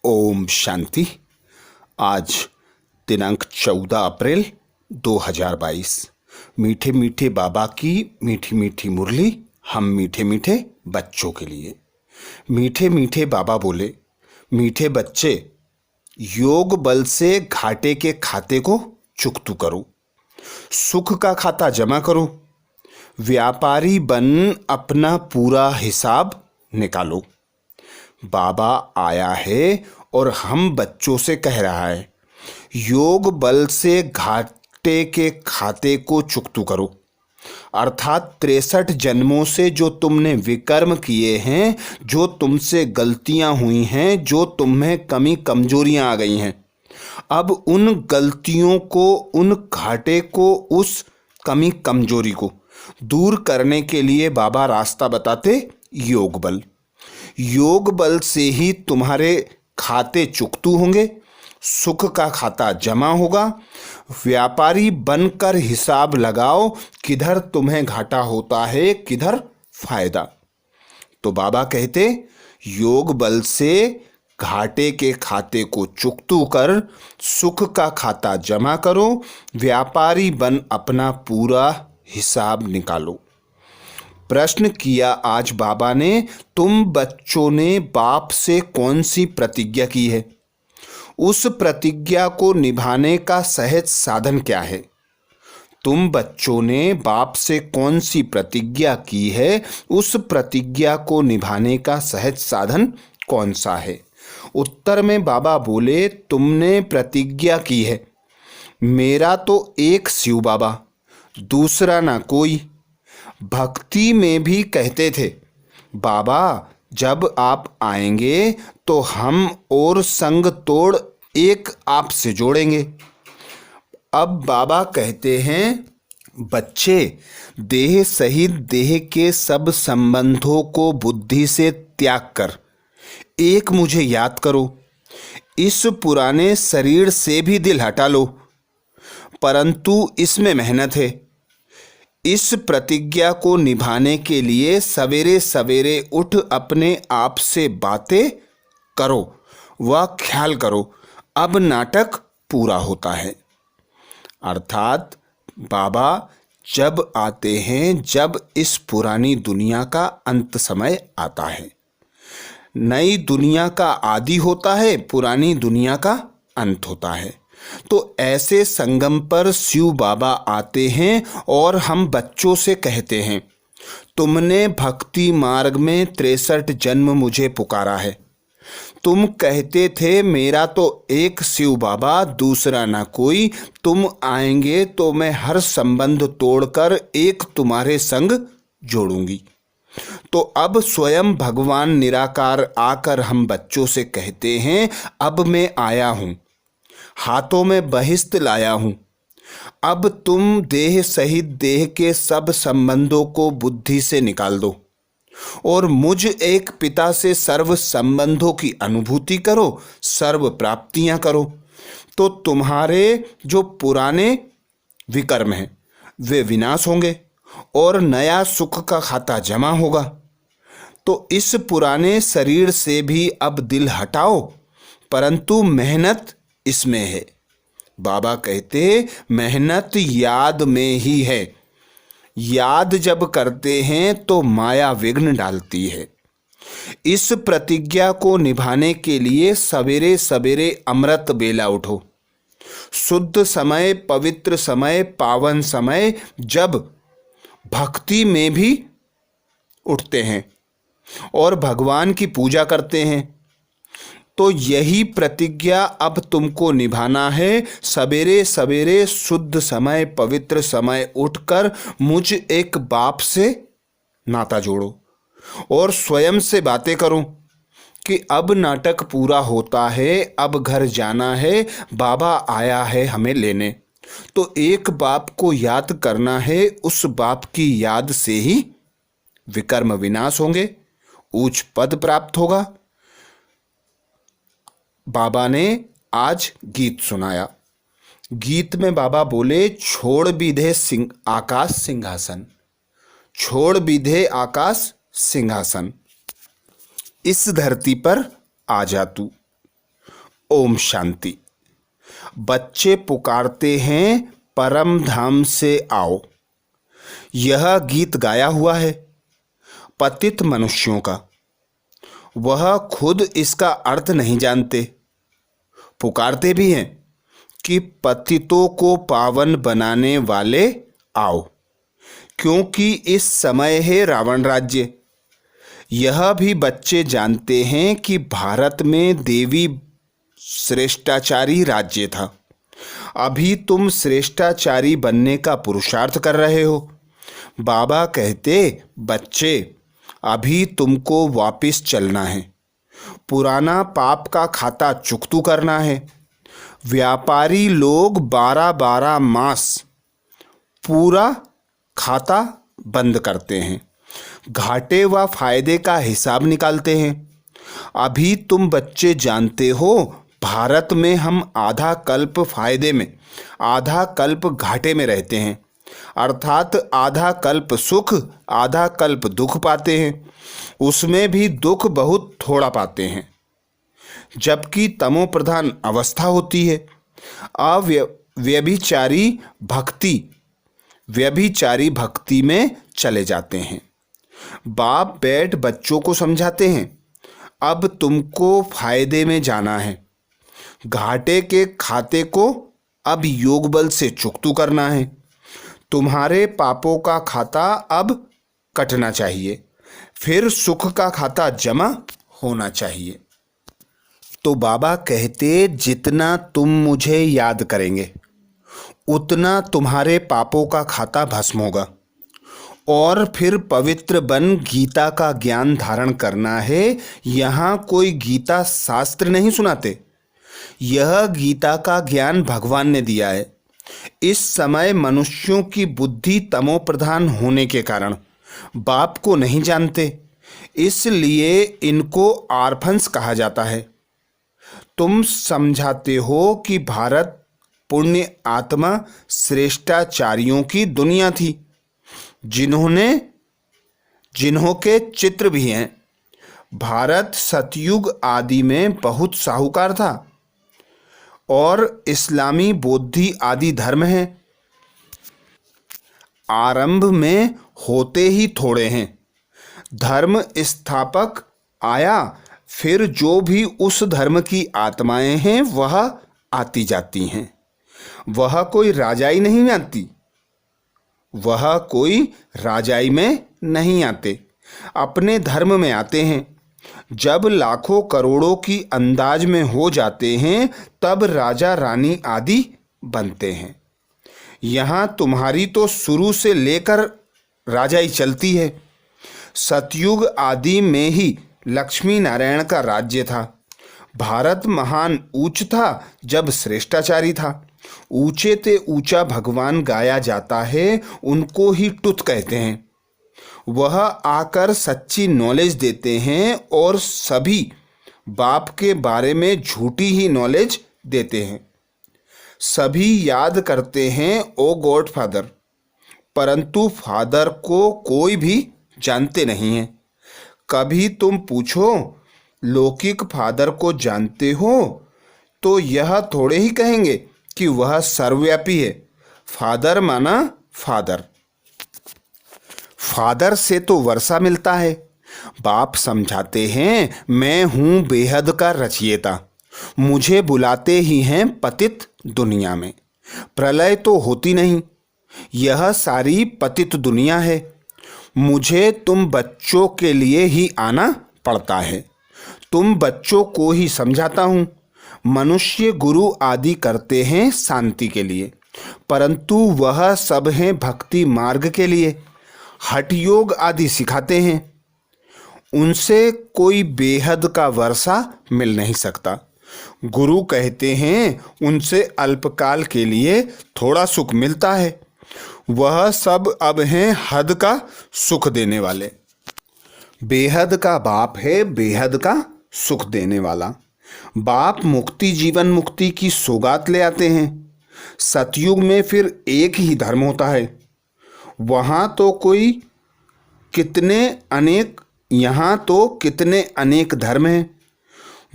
ओम शांति। आज दिनांक 14 अप्रैल 2022। मीठे मीठे बाबा की मीठी मीठी मुरली हम मीठे मीठे बच्चों के लिए। मीठे मीठे बाबा बोले, मीठे बच्चे, योग बल से घाटे के खाते को चुकतू करो, सुख का खाता जमा करो, व्यापारी बन अपना पूरा हिसाब निकालो। बाबा आया है और हम बच्चों से कह रहा है, योग बल से घाटे के खाते को चुकतू करो। अर्थात 63 जन्मों से जो तुमने विकर्म किए हैं, जो तुमसे गलतियां हुई हैं, जो तुम्हें कमी कमजोरियां आ गई हैं, अब उन गलतियों को, उन घाटे को, उस कमी कमजोरी को दूर करने के लिए बाबा रास्ता बताते, योग बल। योग बल से ही तुम्हारे खाते चुकतू होंगे, सुख का खाता जमा होगा। व्यापारी बनकर हिसाब लगाओ, किधर तुम्हें घाटा होता है, किधर फायदा। तो बाबा कहते, योग बल से घाटे के खाते को चुकतू कर सुख का खाता जमा करो, व्यापारी बन अपना पूरा हिसाब निकालो। प्रश्न किया आज बाबा ने, तुम बच्चों ने बाप से कौन सी प्रतिज्ञा की है? उस प्रतिज्ञा को निभाने का सहज साधन क्या है? तुम बच्चों ने बाप से कौन सी प्रतिज्ञा की है? उस प्रतिज्ञा को निभाने का सहज साधन कौन सा है? उत्तर में बाबा बोले, तुमने प्रतिज्ञा की है, मेरा तो एक शिव बाबा, दूसरा ना कोई। भक्ति में भी कहते थे, बाबा जब आप आएंगे तो हम और संग तोड़ एक आपसे जोड़ेंगे। अब बाबा कहते हैं, बच्चे, देह सहित देह के सब संबंधों को बुद्धि से त्याग कर एक मुझे याद करो। इस पुराने शरीर से भी दिल हटा लो, परंतु इसमें मेहनत है। इस प्रतिज्ञा को निभाने के लिए सवेरे सवेरे उठ अपने आप से बातें करो व ख्याल करो, अब नाटक पूरा होता है। अर्थात बाबा जब आते हैं, जब इस पुरानी दुनिया का अंत समय आता है। नई दुनिया का आदि होता है, पुरानी दुनिया का अंत होता है। तो ऐसे संगम पर शिव बाबा आते हैं और हम बच्चों से कहते हैं, तुमने भक्ति मार्ग में 63 जन्म मुझे पुकारा है। तुम कहते थे, मेरा तो एक शिव बाबा, दूसरा ना कोई। तुम आएंगे तो मैं हर संबंध तोड़कर एक तुम्हारे संग जोड़ूंगी। तो अब स्वयं भगवान निराकार आकर हम बच्चों से कहते हैं, अब मैं आया हूं, हाथों में बहिस्त लाया हूं। अब तुम देह सहित देह के सब संबंधों को बुद्धि से निकाल दो और मुझ एक पिता से सर्व संबंधों की अनुभूति करो, सर्व प्राप्तियां करो। तो तुम्हारे जो पुराने विकर्म हैं वे विनाश होंगे और नया सुख का खाता जमा होगा। तो इस पुराने शरीर से भी अब दिल हटाओ, परंतु मेहनत इसमें है। बाबा कहते, मेहनत याद में ही है। याद जब करते हैं तो माया विघ्न डालती है। इस प्रतिज्ञा को निभाने के लिए सवेरे सवेरे अमृत बेला उठो। शुद्ध समय, पवित्र समय, पावन समय, जब भक्ति में भी उठते हैं और भगवान की पूजा करते हैं। तो यही प्रतिज्ञा अब तुमको निभाना है। सवेरे सवेरे शुद्ध समय, पवित्र समय उठकर मुझ एक बाप से नाता जोड़ो और स्वयं से बातें करो कि अब नाटक पूरा होता है, अब घर जाना है, बाबा आया है हमें लेने। तो एक बाप को याद करना है, उस बाप की याद से ही विकर्म विनाश होंगे, उच्च पद प्राप्त होगा। बाबा ने आज गीत सुनाया। गीत में बाबा बोले, छोड़ बिधे आकाश सिंहासन, छोड़ बिधे आकाश सिंहासन, इस धरती पर आ जा तू। ओम शांति। बच्चे पुकारते हैं परम धाम से आओ। यह गीत गाया हुआ है पतित मनुष्यों का। वह खुद इसका अर्थ नहीं जानते, पुकारते भी हैं कि पतितों को पावन बनाने वाले आओ, क्योंकि इस समय है रावण राज्य। यह भी बच्चे जानते हैं कि भारत में देवी श्रेष्ठाचारी राज्य था। अभी तुम श्रेष्ठाचारी बनने का पुरुषार्थ कर रहे हो। बाबा कहते, बच्चे अभी तुमको वापस चलना है, पुराना पाप का खाता चुकतू करना है। व्यापारी लोग 12-12 मास पूरा खाता बंद करते हैं, घाटे व फायदे का हिसाब निकालते हैं। अभी तुम बच्चे जानते हो, भारत में हम आधा कल्प फायदे में आधा कल्प घाटे में रहते हैं, अर्थात आधा कल्प सुख आधा कल्प दुख पाते हैं। उसमें भी दुख बहुत थोड़ा पाते हैं, जबकि तमो प्रधान अवस्था होती है। व्यभिचारी भक्ति में चले जाते हैं। बाप बैठ बच्चों को समझाते हैं, अब तुमको फायदे में जाना है, घाटे के खाते को अब योग बल से चुकतू करना है। तुम्हारे पापों का खाता अब कटना चाहिए, फिर सुख का खाता जमा होना चाहिए। तो बाबा कहते, जितना तुम मुझे याद करेंगे उतना तुम्हारे पापों का खाता भस्म होगा, और फिर पवित्र बन गीता का ज्ञान धारण करना है। यहाँ कोई गीता शास्त्र नहीं सुनाते, यह गीता का ज्ञान भगवान ने दिया है। इस समय मनुष्यों की बुद्धि तमो प्रधान होने के कारण बाप को नहीं जानते, इसलिए इनको आर्फन्स कहा जाता है। तुम समझाते हो कि भारत पुण्य आत्मा श्रेष्ठाचार्यों की दुनिया थी, जिन्हों के चित्र भी हैं। भारत सतयुग आदि में बहुत साहूकार था, और इस्लामी बौद्धि आदि धर्म हैं आरंभ में होते ही थोड़े हैं। धर्म स्थापक आया, फिर जो भी उस धर्म की आत्माएं हैं वह आती जाती हैं। वह कोई राजाई नहीं आती, वह कोई राजाई में नहीं आते, अपने धर्म में आते हैं। जब लाखों करोड़ों की अंदाज में हो जाते हैं, तब राजा रानी आदि बनते हैं। यहाँ तुम्हारी तो शुरू से लेकर राजाई चलती है। सतयुग आदि में ही लक्ष्मी नारायण का राज्य था। भारत महान ऊंच था जब श्रेष्ठाचारी था। ऊंचे ते ऊंचा भगवान गाया जाता है, उनको ही टुत कहते हैं। वह आकर सच्ची नॉलेज देते हैं, और सभी बाप के बारे में झूठी ही नॉलेज देते हैं। सभी याद करते हैं ओ गॉड फादर, परंतु फादर को कोई भी जानते नहीं है। कभी तुम पूछो लौकिक फादर को जानते हो, तो यह थोड़े ही कहेंगे कि वह सर्वव्यापी है। फादर माना फादर, फादर से तो वर्षा मिलता है। बाप समझाते हैं, मैं हूँ बेहद का रचयिता, मुझे बुलाते ही हैं पतित दुनिया में। प्रलय तो होती नहीं, यह सारी पतित दुनिया है। मुझे तुम बच्चों के लिए ही आना पड़ता है, तुम बच्चों को ही समझाता हूँ। मनुष्य गुरु आदि करते हैं शांति के लिए, परंतु वह सब हैं भक्ति मार्ग के लिए। हठ योग आदि सिखाते हैं, उनसे कोई बेहद का वर्षा मिल नहीं सकता। गुरु कहते हैं उनसे अल्पकाल के लिए थोड़ा सुख मिलता है, वह सब अब हैं हद का सुख देने वाले। बेहद का बाप है बेहद का सुख देने वाला। बाप मुक्ति जीवन मुक्ति की सौगात ले आते हैं। सतयुग में फिर एक ही धर्म होता है, वहाँ तो कितने अनेक धर्म हैं।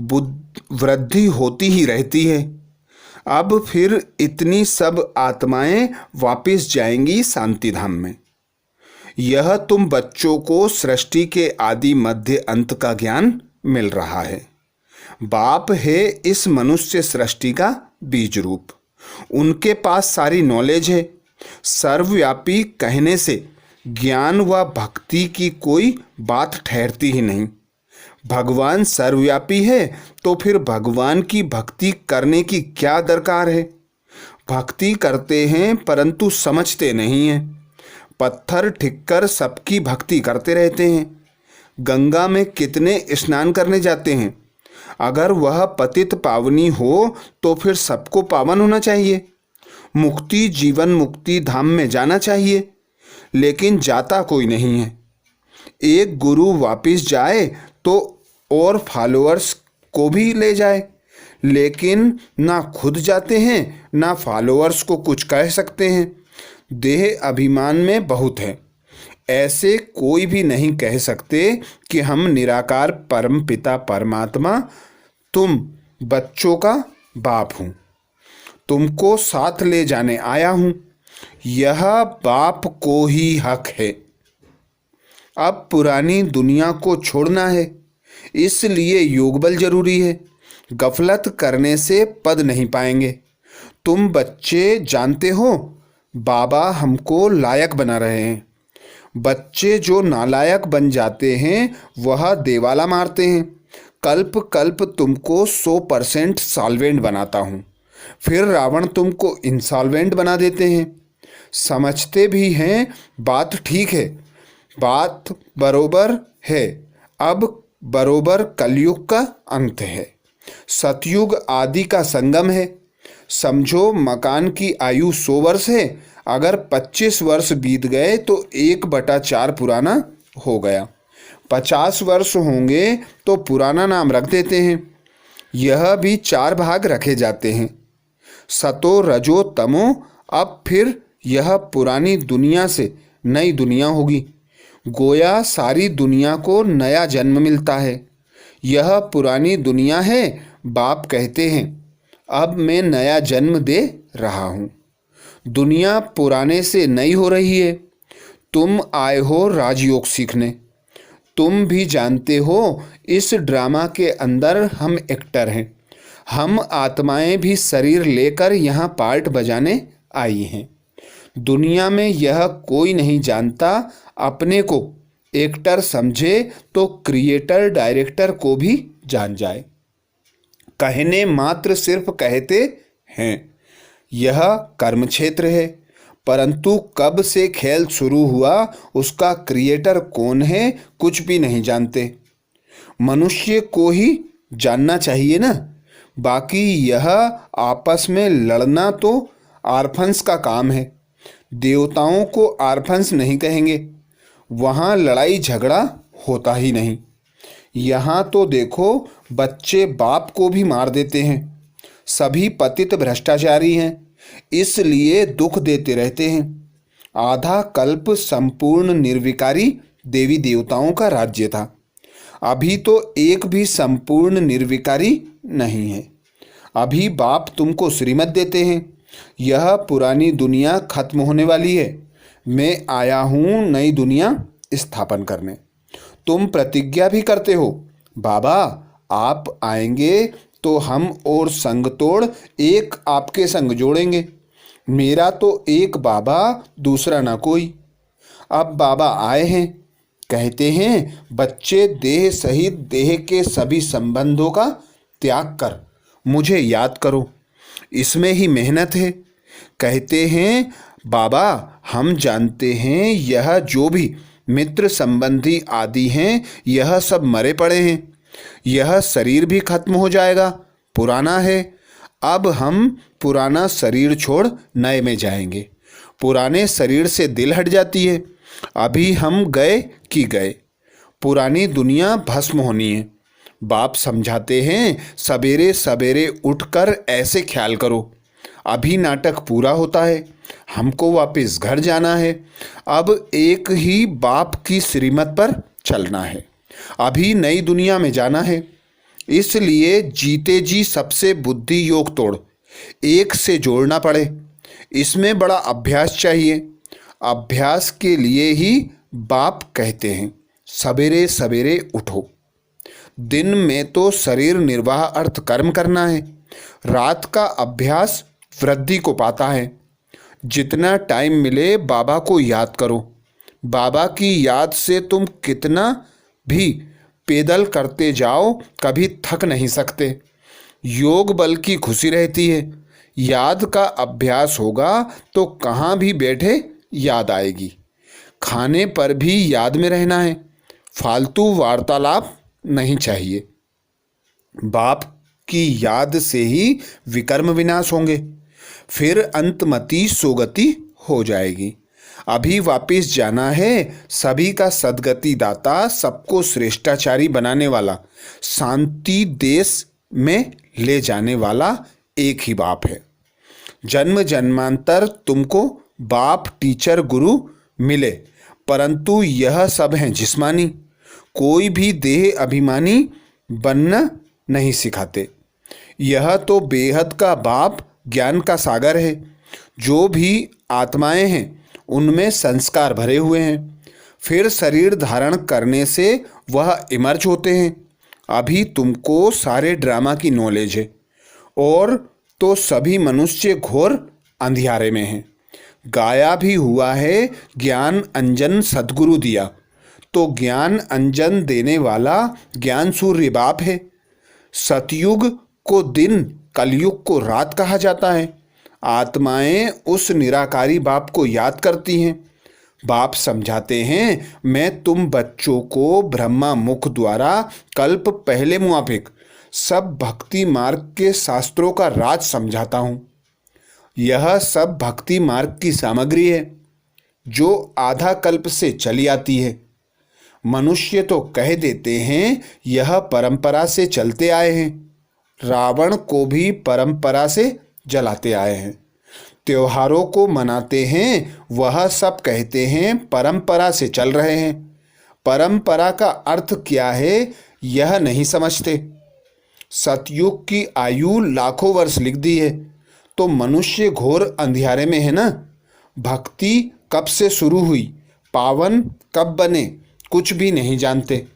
वृद्धि होती ही रहती है। अब फिर इतनी सब आत्माएं वापस जाएंगी शांति धाम में। यह तुम बच्चों को सृष्टि के आदि मध्य अंत का ज्ञान मिल रहा है। बाप है इस मनुष्य सृष्टि का बीज रूप। उनके पास सारी नॉलेज है। सर्वव्यापी कहने से ज्ञान व भक्ति की कोई बात ठहरती ही नहीं। भगवान सर्वव्यापी है तो फिर भगवान की भक्ति करने की क्या दरकार है। भक्ति करते हैं परंतु समझते नहीं हैं। पत्थर ठिक्कर सबकी भक्ति करते रहते हैं। गंगा में कितने स्नान करने जाते हैं। अगर वह पतित पावनी हो तो फिर सबको पावन होना चाहिए। मुक्ति जीवन मुक्ति धाम में जाना चाहिए, लेकिन जाता कोई नहीं है। एक गुरु वापिस जाए तो और फॉलोअर्स को भी ले जाए, लेकिन ना खुद जाते हैं ना फॉलोअर्स को कुछ कह सकते हैं। देह अभिमान में बहुत है। ऐसे कोई भी नहीं कह सकते कि हम निराकार परम पिता परमात्मा तुम बच्चों का बाप हूँ, तुमको साथ ले जाने आया हूँ। यह बाप को ही हक है। अब पुरानी दुनिया को छोड़ना है, इसलिए योग बल जरूरी है। गफलत करने से पद नहीं पाएंगे। तुम बच्चे जानते हो बाबा हमको लायक बना रहे हैं। बच्चे जो नालायक बन जाते हैं वह देवाला मारते हैं। कल्प कल्प तुमको 100% सॉल्वेंट बनाता हूँ, फिर रावण तुमको इंसॉल्वेंट बना देते हैं। समझते भी हैं बात ठीक है, बात बरोबर है। अब बरोबर कलयुग का अंत है, सतयुग आदि का संगम है। समझो मकान की आयु 100 वर्ष है। अगर 25 वर्ष बीत गए तो 1/4 पुराना हो गया। 50 वर्ष होंगे तो पुराना नाम रख देते हैं। यह भी 4 भाग रखे जाते हैं, सतो रजो तमो। अब फिर यह पुरानी दुनिया से नई दुनिया होगी। गोया सारी दुनिया को नया जन्म मिलता है। यह पुरानी दुनिया है। बाप कहते हैं अब मैं नया जन्म दे रहा हूँ। दुनिया पुराने से नई हो रही है। तुम आए हो राजयोग सीखने। तुम भी जानते हो इस ड्रामा के अंदर हम एक्टर हैं। हम आत्माएं भी शरीर लेकर यहाँ पार्ट बजाने आई हैं। दुनिया में यह कोई नहीं जानता। अपने को एक्टर समझे तो क्रिएटर डायरेक्टर को भी जान जाए। कहने मात्र सिर्फ कहते हैं। यह कर्म क्षेत्र है, परंतु कब से खेल शुरू हुआ उसका क्रिएटर कौन है कुछ भी नहीं जानते। मनुष्य को ही जानना चाहिए ना। बाकी यह आपस में लड़ना तो आर्फन्स का काम है। देवताओं को आर्फन्स नहीं कहेंगे, वहाँ लड़ाई झगड़ा होता ही नहीं। यहाँ तो देखो बच्चे बाप को भी मार देते हैं। सभी पतित भ्रष्टाचारी हैं, इसलिए दुख देते रहते हैं। आधा कल्प संपूर्ण निर्विकारी देवी देवताओं का राज्य था। अभी तो एक भी संपूर्ण निर्विकारी नहीं है। अभी बाप तुमको श्रीमत देते हैं। यह पुरानी दुनिया खत्म होने वाली है। मैं आया हूँ नई दुनिया स्थापन करने। तुम प्रतिज्ञा भी करते हो बाबा आप आएंगे तो हम और संग तोड़ एक आपके संग जोड़ेंगे। मेरा तो एक बाबा दूसरा ना कोई। अब बाबा आए हैं, कहते हैं बच्चे देह सहित देह के सभी संबंधों का त्याग कर मुझे याद करो। इसमें ही मेहनत है। कहते हैं बाबा हम जानते हैं यह जो भी मित्र संबंधी आदि हैं यह सब मरे पड़े हैं। यह शरीर भी खत्म हो जाएगा, पुराना है। अब हम पुराना शरीर छोड़ नए में जाएंगे। पुराने शरीर से दिल हट जाती है। अभी हम गए कि गए। पुरानी दुनिया भस्म होनी है। बाप समझाते हैं सवेरे सवेरे उठकर ऐसे ख्याल करो। अभी नाटक पूरा होता है, हमको वापस घर जाना है। अब एक ही बाप की श्रीमत पर चलना है। अभी नई दुनिया में जाना है। इसलिए जीते जी सबसे बुद्धि योग तोड़, एक से जोड़ना पड़े। इसमें बड़ा अभ्यास चाहिए। अभ्यास के लिए ही बाप कहते हैं सवेरे सवेरे उठो। दिन में तो शरीर निर्वाह अर्थ कर्म करना है, रात का अभ्यास वृद्धि को पाता है। जितना टाइम मिले बाबा को याद करो। बाबा की याद से तुम कितना भी पैदल करते जाओ कभी थक नहीं सकते। योग बल की खुशी रहती है। याद का अभ्यास होगा तो कहाँ भी बैठे याद आएगी। खाने पर भी याद में रहना है, फालतू वार्तालाप नहीं चाहिए। बाप की याद से ही विकर्म विनाश होंगे, फिर अंतमति सोगति हो जाएगी। अभी वापिस जाना है। सभी का सदगति दाता, सबको श्रेष्ठाचारी बनाने वाला, शांति देश में ले जाने वाला एक ही बाप है। जन्म जन्मांतर तुमको बाप टीचर गुरु मिले, परंतु यह सब हैं जिस्मानी। कोई भी देह अभिमानी बनना नहीं सिखाते। यह तो बेहद का बाप ज्ञान का सागर है। जो भी आत्माएं हैं उनमें संस्कार भरे हुए हैं, फिर शरीर धारण करने से वह इमर्ज होते हैं। अभी तुमको सारे ड्रामा की नॉलेज है, और तो सभी मनुष्य घोर अंधियारे में हैं। गाया भी हुआ है ज्ञान अंजन सद्गुरु दिया, तो ज्ञान अंजन देने वाला ज्ञान सूर्य बाप है। सतयुग को दिन, कलयुग को रात कहा जाता है। आत्माएं उस निराकारी बाप को याद करती हैं। बाप समझाते हैं, मैं तुम बच्चों को ब्रह्मा मुख द्वारा कल्प पहले मुआफिक सब भक्ति मार्ग के शास्त्रों का राज समझाता हूँ। यह सब भक्ति मार्ग की सामग्री है जो आधा कल्प से चली आती है। मनुष्य तो कह देते हैं यह परंपरा से चलते आए हैं। रावण को भी परंपरा से जलाते आए हैं। त्योहारों को मनाते हैं, वह सब कहते हैं परंपरा से चल रहे हैं। परंपरा का अर्थ क्या है यह नहीं समझते। सतयुग की आयु लाखों वर्ष लिख दी है, तो मनुष्य घोर अंधियारे में है ना। भक्ति कब से शुरू हुई, पावन कब बने, कुछ भी नहीं जानते।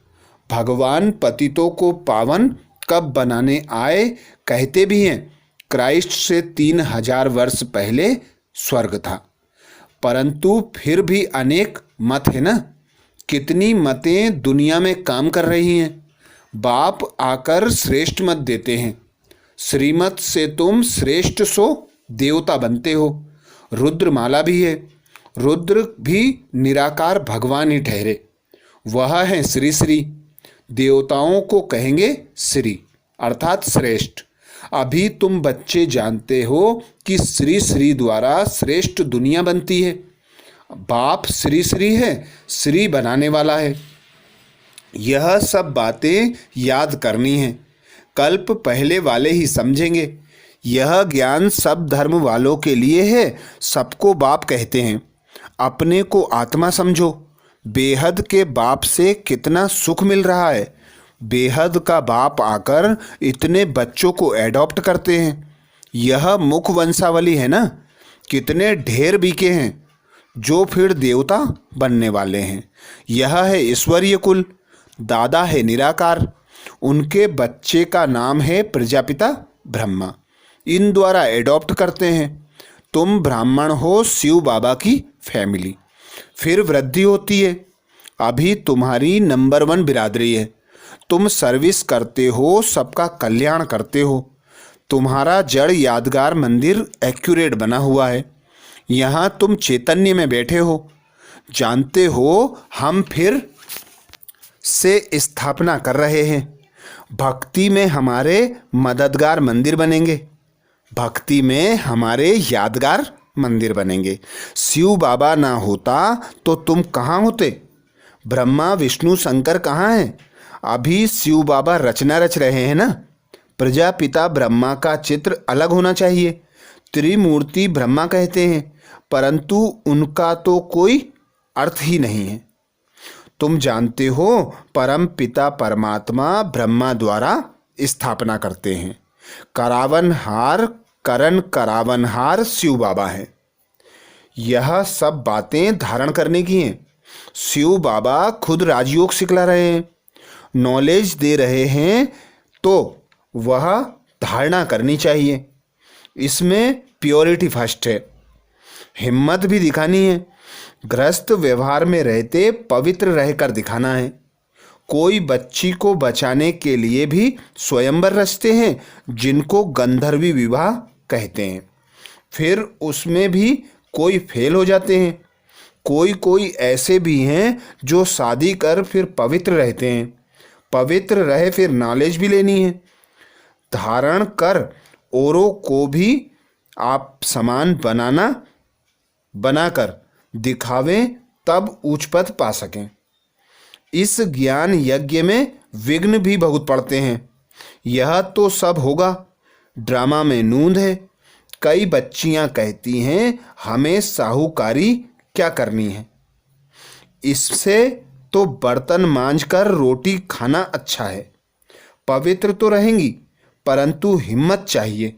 भगवान पतितों को पावन कब बनाने आए कहते भी हैं क्राइस्ट से 3000 वर्ष पहले स्वर्ग था। परंतु फिर भी अनेक मत है ना। कितनी मतें दुनिया में काम कर रही हैं। बाप आकर श्रेष्ठ मत देते हैं। श्रीमत से तुम श्रेष्ठ सो देवता बनते हो। रुद्रमाला भी है। रुद्र भी निराकार भगवान ही ठहरे, वह है श्री श्री। देवताओं को कहेंगे श्री अर्थात श्रेष्ठ। अभी तुम बच्चे जानते हो कि श्री श्री द्वारा श्रेष्ठ दुनिया बनती है। बाप श्री श्री है, श्री बनाने वाला है। यह सब बातें याद करनी है। कल्प पहले वाले ही समझेंगे। यह ज्ञान सब धर्म वालों के लिए है। सबको बाप कहते हैं। अपने को आत्मा समझो। बेहद के बाप से कितना सुख मिल रहा है। बेहद का बाप आकर इतने बच्चों को एडॉप्ट करते हैं। यह मुख वंशावली है ना। कितने ढेर बीके हैं जो फिर देवता बनने वाले हैं। यह है ईश्वरीय कुल। दादा है निराकार, उनके बच्चे का नाम है प्रजापिता ब्रह्मा। इन द्वारा एडॉप्ट करते हैं। तुम ब्राह्मण हो, शिव बाबा की फैमिली। फिर वृद्धि होती है। अभी तुम्हारी नंबर 1 बिरादरी है। तुम सर्विस करते हो, सबका कल्याण करते हो। तुम्हारा जड़ यादगार मंदिर एक्यूरेट बना हुआ है। यहाँ तुम चैतन्य में बैठे हो। जानते हो हम फिर से स्थापना कर रहे हैं। भक्ति में हमारे मददगार मंदिर बनेंगे। भक्ति में हमारे यादगार मंदिर बनेंगे। शिव बाबा ना होता तो तुम कहाँ होते। ब्रह्मा विष्णु शंकर कहाँ हैं। अभी शिव बाबा रचना रच रहे हैं ना। प्रजापिता ब्रह्मा का चित्र अलग होना चाहिए। त्रिमूर्ति ब्रह्मा कहते हैं, परंतु उनका तो कोई अर्थ ही नहीं है। तुम जानते हो परम पिता परमात्मा ब्रह्मा द्वारा स्थापना करते हैं। करावनहार करण करावनहार शिव बाबा हैं। यह सब बातें धारण करने की हैं। शिव बाबा खुद राजयोग सिखला रहे हैं, नॉलेज दे रहे हैं, तो वह धारणा करनी चाहिए। इसमें प्योरिटी फर्स्ट है, हिम्मत भी दिखानी है। गृहस्थ व्यवहार में रहते पवित्र रहकर दिखाना है। कोई बच्ची को बचाने के लिए भी स्वयंवर रचते हैं, जिनको गंधर्वी विवाह कहते हैं। फिर उसमें भी कोई फेल हो जाते हैं। कोई ऐसे भी हैं जो शादी कर फिर पवित्र रहते हैं। पवित्र रहे फिर नॉलेज भी लेनी है। धारण कर औरों को भी आप समान बनाकर दिखावें, तब उच्च पद पा सकें। इस ज्ञान यज्ञ में विघ्न भी बहुत पड़ते हैं। यह तो सब होगा, ड्रामा में नूंद है। कई बच्चियां कहती हैं हमें साहूकारी क्या करनी है, इससे तो बर्तन मांजकर रोटी खाना अच्छा है। पवित्र तो रहेंगी परंतु हिम्मत चाहिए।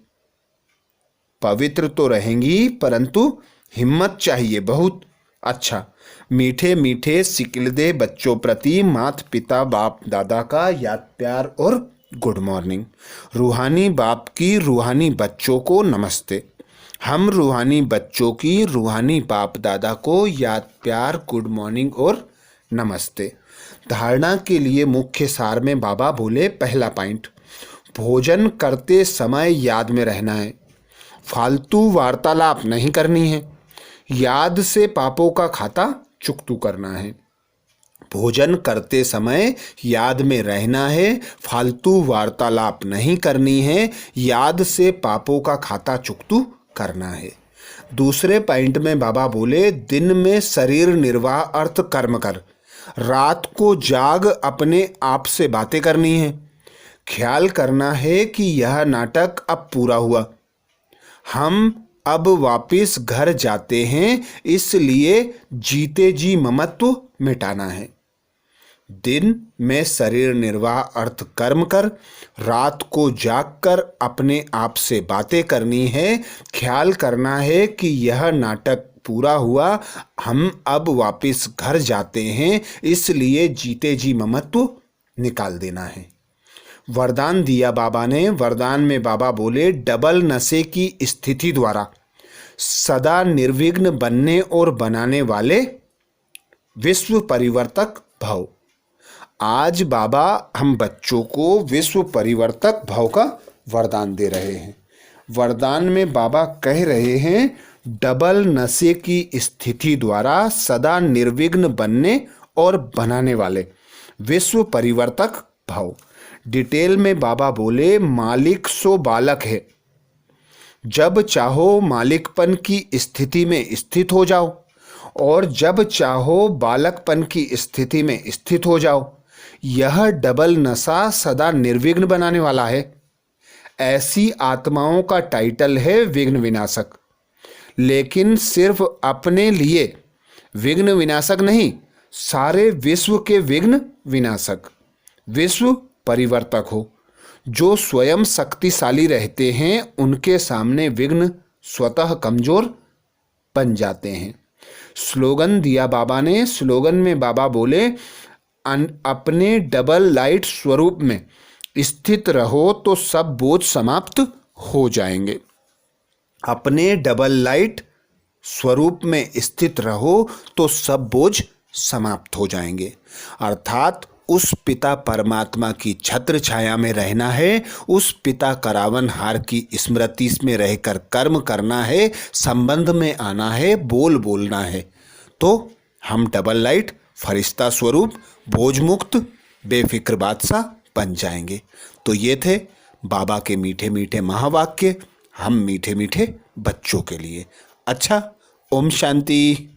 पवित्र तो रहेंगी परंतु हिम्मत चाहिए। बहुत अच्छा। मीठे मीठे सिकिलदे बच्चों प्रति माता पिता बाप दादा का याद प्यार और गुड मॉर्निंग। रूहानी बाप की रूहानी बच्चों को नमस्ते। हम रूहानी बच्चों की रूहानी बाप दादा को याद प्यार गुड मॉर्निंग और नमस्ते। धारणा के लिए मुख्य सार में बाबा बोले, पहला पॉइंट, भोजन करते समय याद में रहना है। फालतू वार्तालाप नहीं करनी है। याद से पापों का खाता चुकतू करना है। भोजन करते समय याद में रहना है, फालतू वार्तालाप नहीं करनी है, याद से पापों का खाता चुकतू करना है। दूसरे पॉइंट में बाबा बोले, दिन में शरीर निर्वाह अर्थ कर्म कर, रात को जाग अपने आप से बातें करनी है। ख्याल करना है कि यह नाटक अब पूरा हुआ, हम अब वापिस घर जाते हैं, इसलिए जीते जी ममत्व मिटाना है। दिन में शरीर निर्वाह अर्थ कर्म कर, रात को जागकर अपने आप से बातें करनी है। ख्याल करना है कि यह नाटक पूरा हुआ, हम अब वापिस घर जाते हैं, इसलिए जीते जी ममत्व निकाल देना है। वरदान दिया बाबा ने। वरदान में बाबा बोले, डबल नशे की स्थिति द्वारा सदा निर्विघ्न बनने और बनाने वाले विश्व परिवर्तक भव। आज बाबा हम बच्चों को विश्व परिवर्तक भव का वरदान दे रहे हैं। वरदान में बाबा कह रहे हैं, डबल नशे की स्थिति द्वारा सदा निर्विघ्न बनने और बनाने वाले विश्व परिवर्तक भव। डिटेल में बाबा बोले, मालिक सो बालक है, जब चाहो मालिकपन की स्थिति में स्थित हो जाओ और जब चाहो बालकपन की स्थिति में स्थित हो जाओ। यह डबल नशा सदा निर्विघ्न बनाने वाला है। ऐसी आत्माओं का टाइटल है विघ्न विनाशक, लेकिन सिर्फ अपने लिए विघ्न विनाशक नहीं, सारे विश्व के विघ्न विनाशक, विश्व परिवर्तक हो। जो स्वयं शक्तिशाली रहते हैं उनके सामने विघ्न स्वतः कमजोर बन जाते हैं। स्लोगन दिया बाबा ने। स्लोगन में बाबा बोले, अपने डबल लाइट स्वरूप में स्थित रहो तो सब बोझ समाप्त हो जाएंगे। अपने डबल लाइट स्वरूप में स्थित रहो तो सब बोझ समाप्त हो जाएंगे। अर्थात उस पिता परमात्मा की छत्र छाया में रहना है, उस पिता करावनहार की स्मृति में रहकर कर्म करना है, संबंध में आना है, बोलना है, तो हम डबल लाइट फरिश्ता स्वरूप बोझ मुक्त बेफिक्र बादशाह बन जाएंगे। तो ये थे बाबा के मीठे मीठे महावाक्य हम मीठे मीठे बच्चों के लिए। अच्छा, ओम शांति।